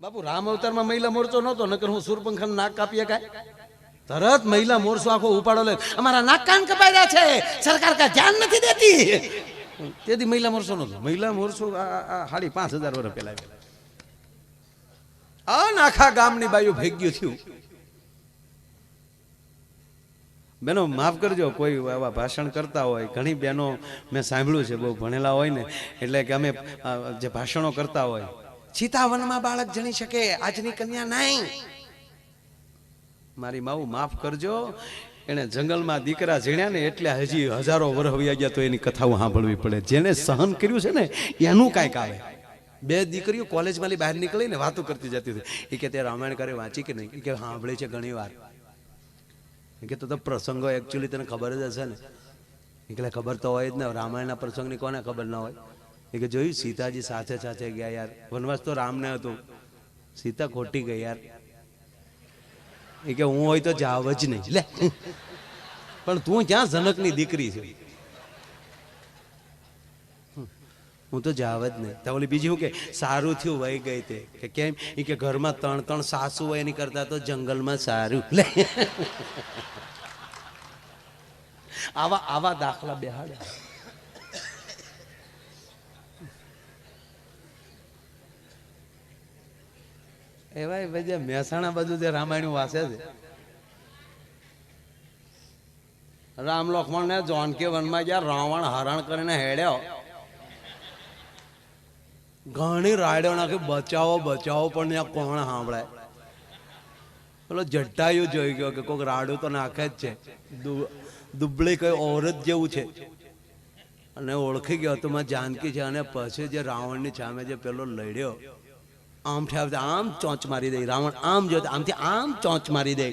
બાપુ રામ અવતારમાં મહિલા મોરચો નહોતો, નકર હું સુરપંખાનું નાક કાપીએ કાય તરત મહિલા મોરચો આખો ઉપાડો લે, અમારા નાક કાન કપાઈ રહ્યા છે, સરકાર કા ધ્યાન નથી દેતી. તેથી મહિલા મોરચો નહોતો. મહિલા મોરચો 5,500 વર્ષ પહેલા આખા ગામની બાયું ભેગ્યું થયું. બેનો માફ કરજો, કોઈ આવા ભાષણ કરતા હોય, ઘણી બહેનો મેં સાંભળ્યું છે બહુ ભણેલા હોય ને, એટલે કે અમે જે ભાષણો કરતા હોય, ચિતાવનમાં બાળક જણી શકે, આજની કન્યા નહીં. મારી માવું માફ કરજો, એને જંગલમાં દીકરા ઝીણ્યા ને એટલે હજી હજારો વર્ષ વયા ગયા તો એની કથાઓ સાંભળવી પડે. જેને સહન કર્યું છે ને એનું કાંઈક આવે. 2 દીકરીઓ કોલેજમાં બહાર નીકળીને વાતો કરતી જતી હતી. એ કે તે રામાયણ કરે વાંચી કે નહીં? એ કે સાંભળે છે ઘણી વાર. એ કે તો પ્રસંગો એકચ્યુઅલી તને ખબર જ હશે ને? એટલે ખબર તો હોય જ ને, રામાયણના પ્રસંગની કોને ખબર ના હોય? એ કે જોયું સીતાજી સાથે સાથે ગયા યાર, વનવાસ તો રામને હતું, સીતા ખોટી ગઈ યાર. એ કે હું હોય તો જાવ જ નહીં. લે પણ તું ક્યાં જનકની દીકરી છે? હું તો જાવ જ નહીં. તો ઓલી બીજી હું કે સારું થયું વહી ગઈ તે. કે કેમ? એ કે ઘરમાં 3 સાસુ હોય એની કરતા તો જંગલમાં સારું. લે આવા દાખલા બેહાડે. એવા બધા મહેસાણા બાજુ જે રામાયણ વાંચે છે, રામ લક્ષ્મણ ને જાનકી વનમાં ગયા, રાવણ હરણ કરીને હેડ્યો, ઘણી રાયડો નાખી બચાવો બચાવો, પણ ત્યાં કોણ સાંભળે? પેલો જટાયુ જોઈ ગયો કે કોઈક રાડું તો નાખે જ છે, દુબળી કઈ ઓરત જેવું છે, અને ઓળખી ગયો તો માં જાનકી છે. અને પછી જે રાવણની સામે જે પેલો લડ્યો, આમથી આમ ચોંચ મારી દે રાવણ, આમ જો આમથી આમ ચોંચ મારી દે,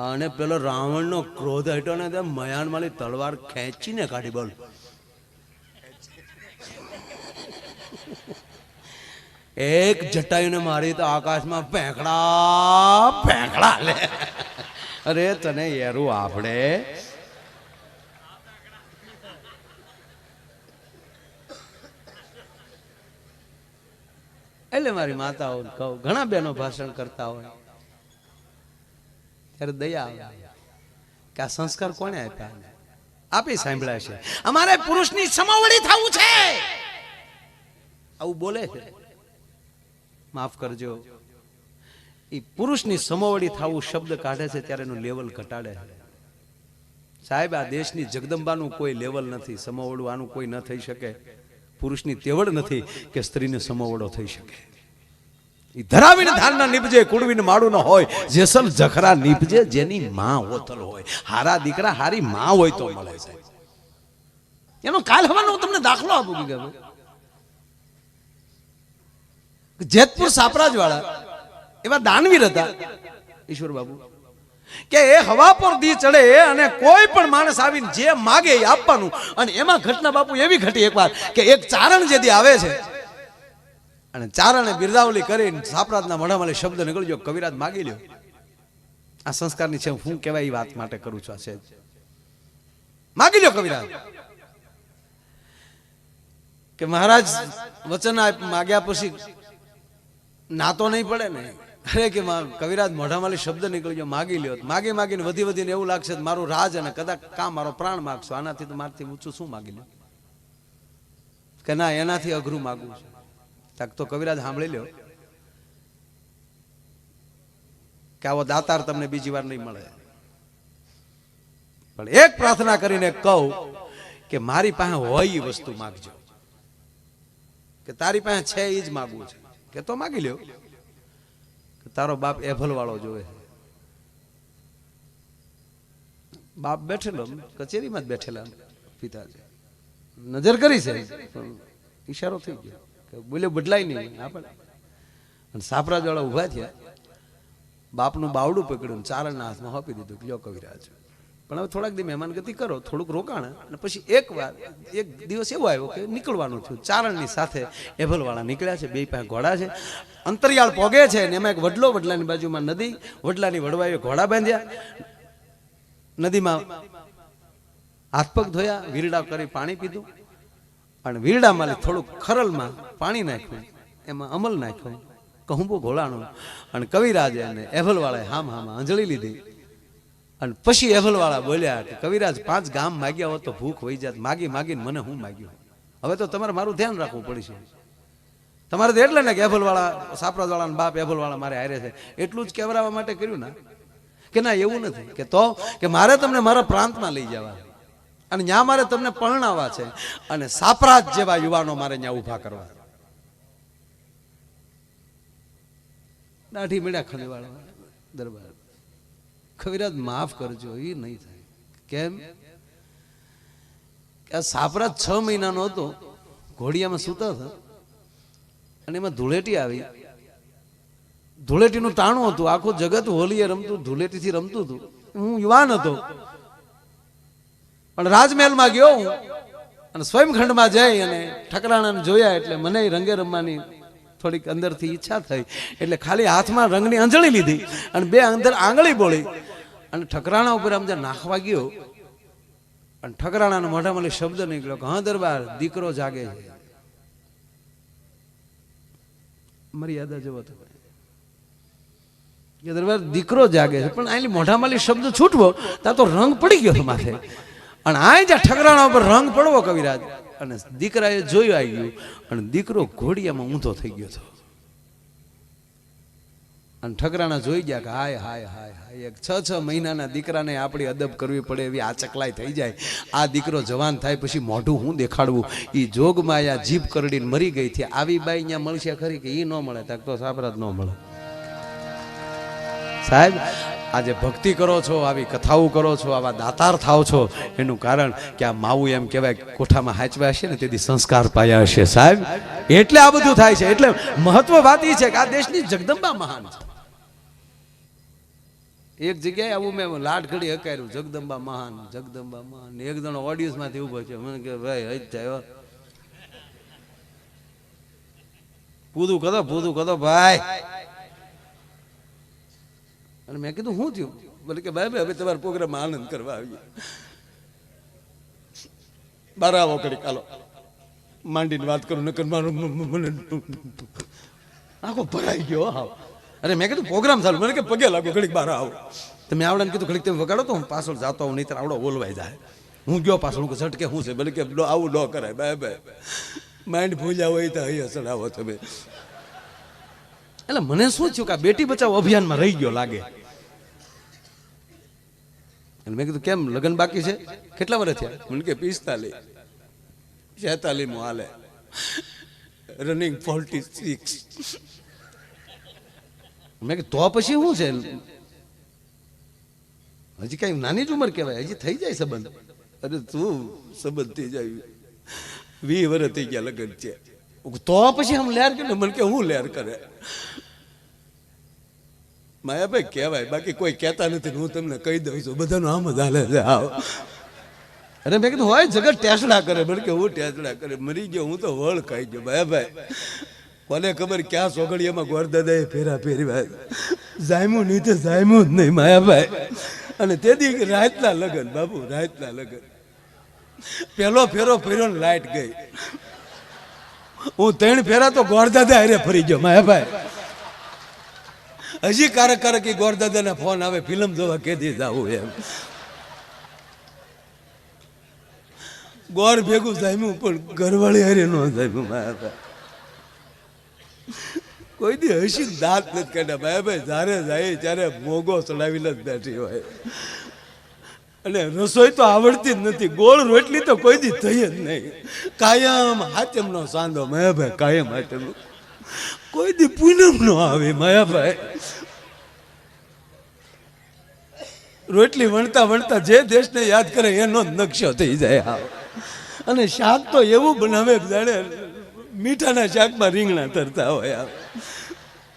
અને પેલો રાવણનો ક્રોધ હટ્યો ને મયાનમાલી તલવાર ખેંચીને કાઢી. બોલ, એક જટાયુને મારી તો આકાશમાં ફેંકડા ફેંકડા. લે અરે તને યારું આપણે એટલે મારી માતાઓ કહું, ઘણા બહેનો ભાષણ કરતા હોય ત્યારે દયા આવે કે આ સંસ્કાર કોને આપ્યા? આપી સાંભળ્યા છે. અમારે પુરુષની સમોવડી થવું છે, આવું બોલે છે. માફ કરજો, એ પુરુષની સમોવડી થવું શબ્દ કાઢે છે ત્યારે એનું લેવલ ઘટાડે છે. સાહેબ, આ દેશની જગદંબાનું કોઈ લેવલ નથી. સમોવડું આનું કોઈ ન થઈ શકે. પુરુષની તેવડ નથી કે સ્ત્રીને સમોવડો થઈ શકે. એ ધરાવીને ધારના નીપજે, કુડવીને માડું ન હોય, જેસલ જખરા નીપજે, જેની માં હોતલ હોય. હારા દીકરા હારી માં હોય તો મળે છે. એનો કાલ હવાનો હું તમને દાખલો આપું કે જેતપુર સાપરાજ વાળા એવા દાનવીર હતા ઈશ્વર બાબુ, કે એ હવા પર દી ચડે અને કોઈ પણ માણસ આવીને જે માગે એ આપવાનું. અને એમાં ઘટના બાપુ એવી ઘટી એકવાર કે એક ચારણ જેદી આવે છે અને ચારણે બિરદાવલી કરીને સાપરાજના મોઢામાં શબ્દ નીકળ્યો, કવિરાજ માગી લ્યો. આ સંસ્કારની છે, હું કહેવાય એ વાત માટે કરું છું. આ છે માગી લ્યો કવિરાજ. કે મહારાજ વચન માગ્યા પછી ના તો નહીં પડે ને? અરે કે કવિરાજ મોઢામાં શબ્દ નીકળ્યો, માગી લ્યો. માગી માગીને વધી વધીને એવું લાગશે મારું રાજ અને કદાચ કામ મારો પ્રાણ માગશો, આનાથી તો મારથી ઊંચું શું માગી લ્યો? કે ના, એનાથી અઘરું માગવું છે. તો કવિરાજ સાંભળી લ્યો કે આવો દાતાર તમને બીજી વાર નહીં મળે. પણ એક પ્રાર્થના કરીને કહું કે મારી પાસે હોય એ વસ્તુ માગજો. કે તારી પાસે છે એ જ માગવું છે. કે તો માગી લ્યો. તારો બાપ એભલ વાળો જોવે. બાપ બેઠેલો કચેરીમાં જ બેઠેલા પિતાજી નજર કરી છે, ઈશારો થઈ ગયો કે બોલે બદલાય નહીં આપણે. અને સાપરાજ વાળા ઉભા થયા, બાપનું બાવડું પકડ્યું, ચારણના હાથમાં આપી દીધું, લ્યો કવિરાજ. પણ હવે થોડાક દી મહેમાન ગતિ કરો, થોડુંક રોકાણ. અને પછી એક દિવસ એવો આવ્યો કે નીકળવાનું થયું. ચારણની સાથે એભલવાળા નીકળ્યા છે, બે પાસે ઘોડા છે, અંતરિયાળ પોગે છે, ને એમાં એક વડલો, વડલાની બાજુમાં નદી, વડલાની વડવાએ ઘોડા બાંધ્યા, નદીમાં હાથ પગ ધોયા, વીરડા કરી પાણી પીધું. અને વીરડામાં થોડુંક ખરલમાં પાણી નાખ્યું, એમાં અમલ નાખ્યો, કહું બહુ ઘોળાણું. અને કવિરાજે અને એભલવાળાએ હામ અંજળી લીધી. અને પછી એભલવાળા બોલ્યા કે કવિરાજ 5 ગામ માગ્યા હોત તો ભૂખ વહી જાત, માગી માગીને મને હું માગ્યું. હવે તો તમારે મારું ધ્યાન રાખવું પડશે. તમારે તો એટલે ને કે એભલવાળા સાપરાજવાળાના બાપ એભલવાળા મારે હારે છે એટલું જ કહેવરાવા માટે કર્યું ના, કે ના એવું નથી કે તો કે મારે તમને મારા પ્રાંતમાં લઈ જવા અને ત્યાં મારે તમને પરણાવવા છે અને સાપરાજ જેવા યુવાનો મારે ત્યાં ઊભા કરવા. દાઢી મળ્યા ખલીવાળા દરબાર. કવિરાજ માફ કરજો, એ નહીં થાય. કેમ કે આ સાપરાજ 6 મહિનાનો હતો, ઘોડિયામાં સૂતા હતા અને એમાં ધૂળેટી આવી. ધૂળેટીનું ટાણું હતું, આખું જગત હોલીએ રમતું, ધૂળેટીથી રમતું હતું. હું યુવાન હતો પણ રાજમહેલમાં ગયો હું અને સ્વયંખંડમાં જઈ અને ઠકરાણાને જોયા એટલે મને રંગે રમવાની થોડીક અંદરથી ઈચ્છા થઈ. એટલે ખાલી હાથમાં રંગની અંજળી લીધી અને 2 અંદર આંગળી બોળી અને ઠકરાણા ઉપર આમ નાખવા ગયો અને ઠકરાણાના મોઢામાં શબ્દ નીકળ્યો કે હા દરબાર, દીકરો જાગે છે. મર્યાદા જેવો હતો કે દરબાર દીકરો જાગે છે, પણ આની મોઢામાં શબ્દ છૂટવો ત્યાં તો રંગ પડી ગયો માથે. અને આ જ્યાં ઠકરાણા ઉપર રંગ પડવો કવિરાજ, અને દીકરાએ જોયું આવી ગયું અને દીકરો ઘોડિયામાં ઊંધો થઈ ગયો હતો. અને ઠકરાણા જોઈ ગયા કે હાય હાય હાય હાય, 6 મહિનાના દીકરાને આપણી અદબ કરવી પડે એવી આ ચકલાઈ થઈ જાય. આ દીકરો જવાન થાય પછી મોઢું હું દેખાડવું? એ જોગમાં આ જીભ કરડીને મરી ગઈ છે. આવી બાઈ અહીંયા મળશે ખરી કે એ ન મળે? તક તો સાપરાજ ન મળે. સાહેબ આજે ભક્તિ કરો છો, આવી કથાઓ કરો છો, આવા દાતાર થાવ છો, એનું કારણ કે આ માવું એમ કહેવાય કોઠામાં હાચવા હશે ને તેથી સંસ્કાર પાયા હશે સાહેબ, એટલે આ બધું થાય છે. એટલે મહત્વ વાત એ છે કે આ દેશની જગદંબા મહાન છે. એક જગ્યાએ આવું મેં લાડ ઘડી હકાર્યું, જગદંબા મહાન, જગદંબા મહાન. એક જણો ઓડિયન્સ માંથી ઉભો છે, મને કે ભાઈ હજ થયો પૂરું કરો ભાઈ. અને મેં કીધું શું થયું? બોલે કે ભાઈ હવે તમારા પ્રોગ્રામમાં આનંદ કરવા આવીએ. બાર આવો ઘડી કાલો માંડીને વાત કરું, નકર મારું મને આખો ભરાઈ ગયો. હાવ અરે મેં કીધું પ્રોગ્રામ ચાલુ, મને કે પગે લાગો ઘડીક બહાર આવો. તમે આવડે ઘીધું ઘડીક તમે વગાડો તો હું પાછળ જાતો આવું, નહીં આવડો ઓલવાઈ જાય. હું ગયો પાછળ, હું ઝટકે શું છે? બોલે કે આવું ન કરાય ભાઈ ભાઈ, માઇન્ડ ભૂલ્યા હોય તો અહીં ચડાવો તમે. એટલે મને શું થયું કે આ બેટી બચાવો અભિયાનમાં રહી ગયો લાગે. એટલે મેં કીધું કેમ લગ્ન બાકી છે? કેટલા વર્ષ થયા? મને કે 45 46 હાલે, રનિંગ 46. મેં કીધું તો પછી શું છે? હજી કઈ નાની જ ઉંમર કહેવાય, હજી થઈ જાય સંબંધ. અરે તું સંબંધ થઈ જાય 20 વર્ષ થઈ ગયા લગ્ન છે તો પછી આમ લેર કરે? મને કે હું લેર કરે? માયાભાઈ કહેવાય, બાકી કોઈ કહેતા નથી. હું તમને કહી દઉં છું, બધાનું આમ જ હાલે છે. અરે મેં કીધું હોય જગત ટેસડા કરે. મને કે હું ટેસડા કરે? મરી ગયો હું તો વળ ખાઈ ગયો. માયાભાઈ કોને ખબર ક્યાં સોગડિયામાં ગોરદાદા એ ફેરા ફેરવા જાયમું નહીં તો જાયમું જ નહીં માયાભાઈ. અને તેથી રાતના લગન બાબુ, રાતના લગન. પેલો ફેરો ફેર્યો ને લાઈટ ગઈ. હું 3 ફેરા તો ગોરદાદા હારે ફરી ગયો માયાભાઈ. હજી કારક ગોરદાદાના ફોન આવે, ફિલ્મ જોવા કેદી જાવું એમ. ગોર ભેગું જામ્યું પણ ઘરવાળી હારે ન જામ્યું માયાભાઈ. કોઈ દી હસી દાંત નથી કાઢ્યા ભાઈ. જ્યારે જાય ત્યારે મોગો ચડાવીને જ બેઠી હોય. અને રસોઈ તો આવડતી જ નથી. ગોળ રોટલી તો કોઈ દી થઈ જ નહીં. કાયમ હાચમનો સાંધો માયાભાઈ, કાયમ હાચમ. કોઈ દી પૂનમ નો આવે માયાભાઈ. રોટલી વણતા વણતા જે દેશને યાદ કરે એનો જ નકશો થઈ જાય. અને શાક તો એવું બનાવે જાણે મીઠાના શાકમાં રીંગણા તરતા હોય.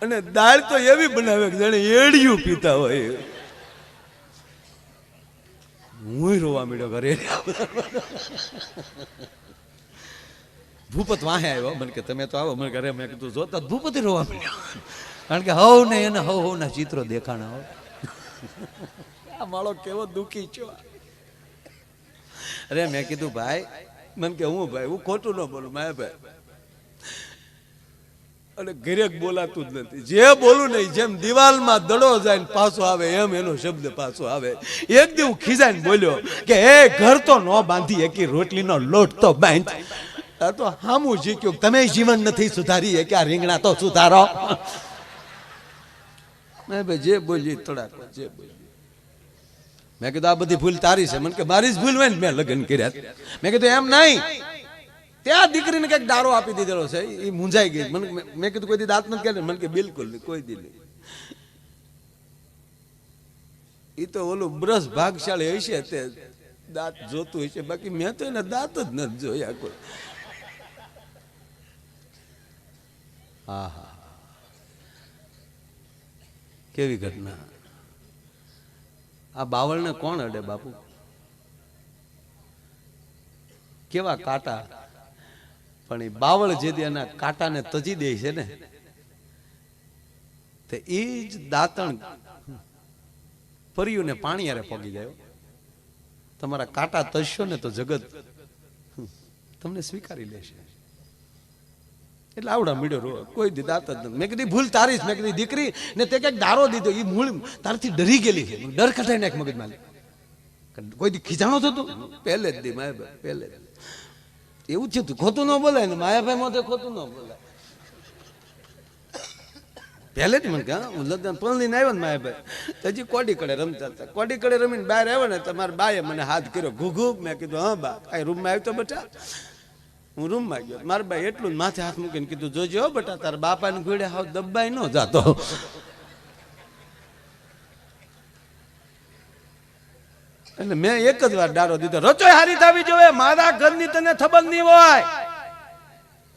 અને દાળ તો એવી બનાવે કે જાણે એડિયું પીતા હોય. હું રોવા મળ્યો ઘરે. ભૂપત વાહે આવ્યો, મને કે તમે તો આવો. મને ઘરે મેં કીધું જોતા ભૂપતિ રોવા મળ્યો, કારણ કે હવ ને એને હવ ના ચિત્રો દેખાણા હોય. આ માળો કેવો દુખી છો. અરે મેં કીધું ભાઈ, મને કે હું ભાઈ હું ખોટું ન બોલું માયાભાઈ. અને ઘરે બોલાતું જ નથી. જે બોલું નહીં, જેમ દિવાલમાં દડો જાય ને પાછો આવે એમ એનો શબ્દ પાછો આવે. એક દી હું ખીજાઈને બોલ્યો કે એ ઘર તો ન બાંધી એકી રોટલીનો લોટ તો બાંધ. આ તો હામું શીખ્યું, તમે જીવન નથી સુધારી કે આ રીંગણા તો સુધારો. જે બોલી તડાકો, જે બોલી. મેં કીધું આ બધી ભૂલ તારી છે. મને કે મારી જ ભૂલ હોય ને મેં લગ્ન કર્યા. મેં કીધું એમ નહીં, ત્યાં દીકરીને કઈક દારો આપી દીધેલો છે, એ મૂંઝાઈ ગઈ. મેં કીધું કોઈ દી દાંત નથી કાઢે? મને કે બિલકુલ નહીં, કોઈ દી નહીં. એ તો ઓલું બ્રશ ભાગશાળી હશે તે દાંત જોતું હશે, બાકી મેં તો એને દાંત જ નથી જોયા કોઈ. હા હા, કેવી ઘટના. આ બાવળને કોણ અડે બાપુ? કેવા કાંટા. પણ એ બાવળ જે એના કાંટાને તજી દે છે ને, તે એ જ દાંતણ પર્યુંને પાણી હારે પગી જાય. તમારા કાંટા તજશો ને તો જગત તમને સ્વીકારી લેશે. એટલે આવડા મીડો કોઈ દી દાંત જ નથી. મેં કીધી ભૂલ તારી જ. મેં કીધી દીકરી ને તે કઈક દારો દીધો, એ મૂળ તારથી ડરી ગયેલી છે. ડર કઢાઈ નાખ મગજમાં. કોઈ દી ખીજાણો થતો પહેલે જ દી માયાભાઈ, પહેલે જ એવું જ થયું. ખોટું ન બોલાય ને માયાભાઈ મોઢે ખોટું ન બોલાય. પહેલે જ મને હું લગ્ન પલણીને આવ્યો ને માયાભાઈ, હજી કોડી કડે રમતા હતા. કોડી કડે રમીને બહાર આવ્યો ને તમારા બાએ મને હાથ કર્યો, ઘૂઘુ. મેં કીધું હા બા. કઈ રૂમમાં આવ્યો તો બેટા? હું રૂમમાં ગયો. મારા બાઈ એટલું માથે હાથ મૂકીને કીધું જોજો બેટા, તારા બાપાને ઘોડે હાવ દબાઈ ન જાતો. એટલે મેં એક જ વાર ડારો દીધો, રચોય હારી થવી જોઈએ. મારા ઘરની તને ખબર નહીં હોય,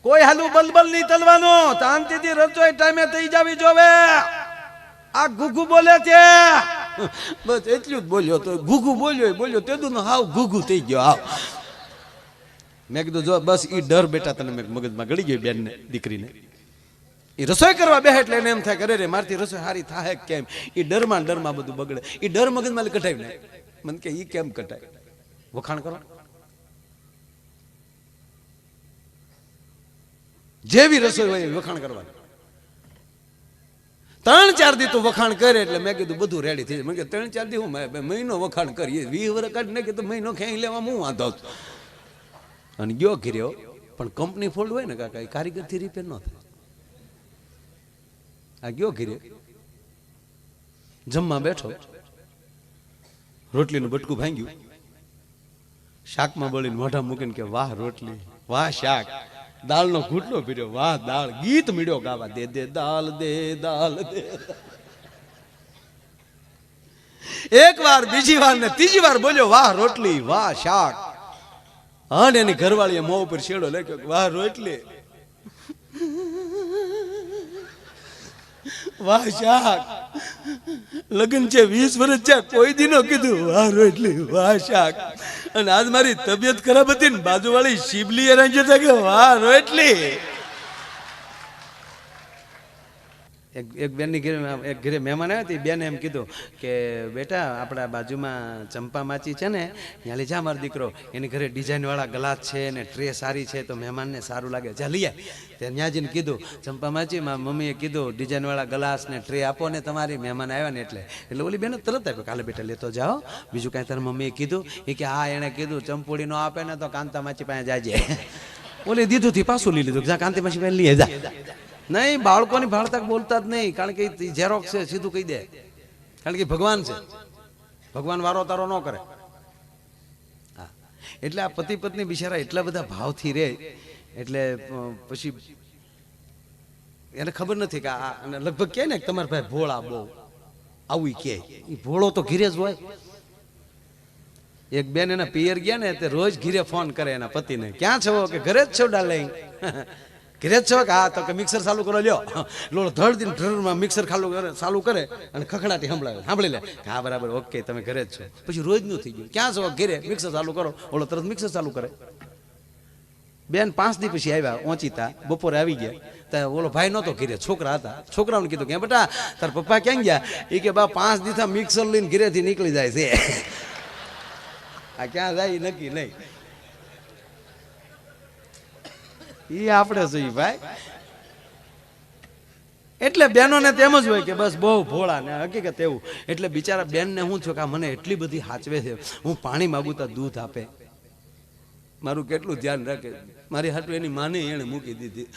કોઈ હાલું બલબલ નહીં તલવાનું. શાંતિથી રચોય ટાઈમે થઈ જવી જોવે. આ ઘૂઘુ બોલે છે બસ એટલું જ બોલ્યો તો. ઘૂઘુ બોલ્યો તેદું હાવ ઘૂઘુ થઈ ગયો હાવ. મેં કીધું જો બસ ઈ ડર બેટા તને મેં મગજમાં ગળી ગયો. બેનને દીકરીને એ રસોઈ કરવા બેહે એટલે એને એમ થાય કરે રે મારથી રસોઈ હારી થાય કેમ. એ ડરમાં બધું બગડે. એ ડર મગજમાં કટાવી નાખે. મને કે ઈ કેમ કટાય? વખાણ કરો. જેવી રસોઈ હોય વખાણ કરવાનું. 3-4 દી તું વખાણ કરે એટલે મેં કીધું બધું રેડી થઈ જાય. મેં કીધું 3-4 દી હું મહિનો વખાણ કરીએ 20 વર્ષ કાઢી નાખી તો મહિનો ખેંચી લેવા હું વાંધો છું. અને ગયો ઘીર્યો. પણ કંપની ફોલ્ડ હોય ને કાકા, એ કારીગરથી રિપેર ન થાય. આ ગયો ઘીરે, જમવા બેઠો, રોટલીનું બટકું ભાંગ્યું, શાકમાં બળીને મોઢા મૂકીને કે વાહ રોટલી, વાહ શાક. દાળનો ઘૂંટલો પીર્યો, વાહ દાળ. ગીત મીડ્યો ગાવા, દે દે દાલ દે દાલ દે. એક વાર, બીજી વાર ને ત્રીજી વાર બોલ્યો વાહ રોટલી, વાહ શાક. અને એની ઘરવાળીએ મોં ઉપર શેડો લખ્યો વાહ રોટલી, વાહ શાક. લગ્ન છે 20 વર્ષ છે, કોઈ દી નો કીધું વાહ રોટલી, વાહ શાક. અને આજ મારી તબિયત ખરાબ હતી ને બાજુવાળી શિબલી એના જતા કે વાહ રોટલી. એક બેનની ઘરે એક ઘરે મહેમાન આવ્યા હતી. બેને એમ કીધું કે બેટા આપણા બાજુમાં ચંપા માચી છે ને, ત્યાં લઈ જા મારો દીકરો, એની ઘરે ડિઝાઇનવાળા ગ્લાસ છે ને ટ્રે સારી છે તો મહેમાનને સારું લાગે, જા લઈ આય. ત્યાં ત્યાં જઈને કીધું ચંપા માચી મમ્મીએ કીધું ડિઝાઇનવાળા ગ્લાસ ને ટ્રે આપો ને તમારી મહેમાન આવ્યા ને એટલે ઓલી બેને તરત આપ્યો, કાલે બેટા લેતો જાઓ. બીજું કાંઈ તારી મમ્મીએ કીધું? એ કે હા એણે કીધું ચંપુડી નો આપે ને તો કાંતા માચી પાસે જાજે. ઓલી દીધું થી પાછું લઈ લીધું, જા કાંતા માચી પાસે લઈ જા. નહીં, બાળકોની ભાળતા બોલતા જ નહીં, કારણ કે ઝેરોક્સ છે, સીધું કહી દે. કારણ કે ભગવાન છે, ભગવાન વારો તારો ન કરે. હા, એટલે આ પતિ પત્ની બિચારા એટલા બધા ભાવથી રહે એટલે પછી એને ખબર નથી કે આ લગભગ કે ને તમારા ભાઈ ભોળા બહુ આવું કે એ ભોળો તો ઘીરે જ હોય. એક બેન એના પિયર ગયા ને તે રોજ ઘીરે ફોન કરે એના પતિને, ક્યાં છો? કે ઘરે જ છો ડાર્લિંગ. ઘરે જ છો? કે હા. તો કે મિક્સર ચાલુ કરો લ્યો. લોલો ધડ દિન ઢરમાં મિક્સર ચાલુ કરે અને ખખડાટી સાંભળી લે. હા બરાબર, ઓકે તમે ઘરે જ છો. પછી રોજનું થઈ ગયું, ક્યાં છો? ઘરે, મિક્સર ચાલુ કરો. ઓલો તરત મિક્સર ચાલુ કરે. બેન 5 દી પછી આવ્યા ઓચીતા, બપોરે આવી ગયા. ત્યાં ઓલો ભાઈ નહોતો ઘરે, છોકરા હતા. છોકરાઓને કીધું કે બેટા તાર પપ્પા ક્યાં ગયા? એ કે બા 5 દીથા મિક્સર લઈને ઘરેથી નીકળી જાય છે. આ ક્યાં જાય નક્કી નહીં. એ આપણે જોઈએ ભાઈ. એટલે બહેનોને તેમ જ હોય કે બસ બહુ ભોળા ને હકીકત એવું. એટલે બિચારા બેનને હું થયું કે આ મને એટલી બધી હાચવે છે, હું પાણી માગું તો દૂધ આપે, મારું કેટલું ધ્યાન રાખે. મારી હાટું એની માને એને મૂકી દીધી.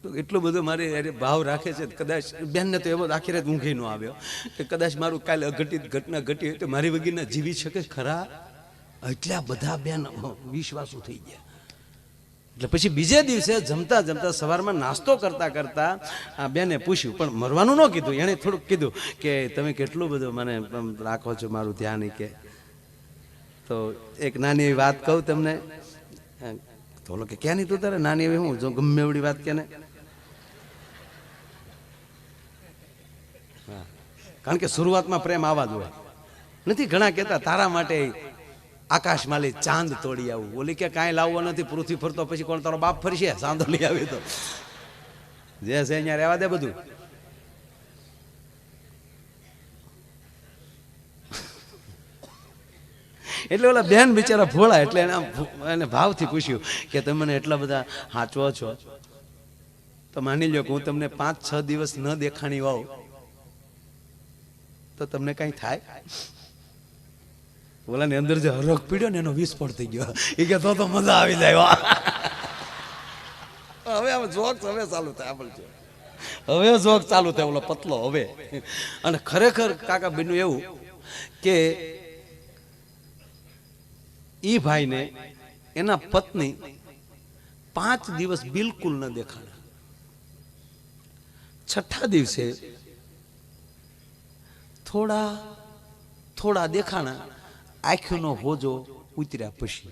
તો એટલું બધું મારી ભાવ રાખે છે. કદાચ બેનને તો એવો આખી રાત ઊંઘી ન આવ્યો કે કદાચ મારું કાલે અઘટિત ઘટના ઘટી હોય તો મારી વગરના જીવી શકે ખરા. એટલા બધા બેન વિશ્વાસુ થઈ ગયા. એટલે પછી બીજે દિવસે જમતા જમતા સવારમાં નાસ્તો કરતા કરતા આ બેને પૂછ્યું, પણ મરવાનું ન કીધું, એણે થોડુંક કીધું કે તમે કેટલું બધું મને રાખો છો, મારું ધ્યાન. કે તો એક નાની એવી વાત કહું તમને. તો કે ક્યાં નહીં તું તારે નાની એવી હું જો ગમે એવડી વાત કે ને. કારણ કે શરૂઆતમાં પ્રેમ આવા જ હોય. નથી ઘણા કહેતા તારા માટે આકાશમાલી ચાંદ તોડી આવું. બોલી કે કાંઈ લાવવો નથી, પૃથ્વી ફરતો પછી કોણ તારો બાપ ફરશે ચાંદો લઈ આવી તો. જે છે અહીંયા રહેવા દે બધું. એટલે ઓલા બેન બિચારા ભોળા, એટલે એને ભાવથી પૂછ્યું કે તમે મને એટલા બધા હાચવો છો, તો માની લો કે હું તમને 5-6 દિવસ ન દેખાણી વાવ તો તમને કઈ થાય? ઓલાની અંદર જે હરખ પીડ્યો ને એનો વિસ્ફોટ થઈ ગયો. એ કે તો મજા આવી જાય. હવે જોક હવે ચાલુ થાય, હવે જોક ચાલુ થાય. ઓલો પતલો હવે. અને ખરેખર કાકા બેનું એવું કે ઈ ભાઈને એના પત્ની 5 દિવસ બિલકુલ ન દેખાણા. 6થા દિવસે થોડા દેખાણા, આંખનો હોજો ઉતર્યા પછી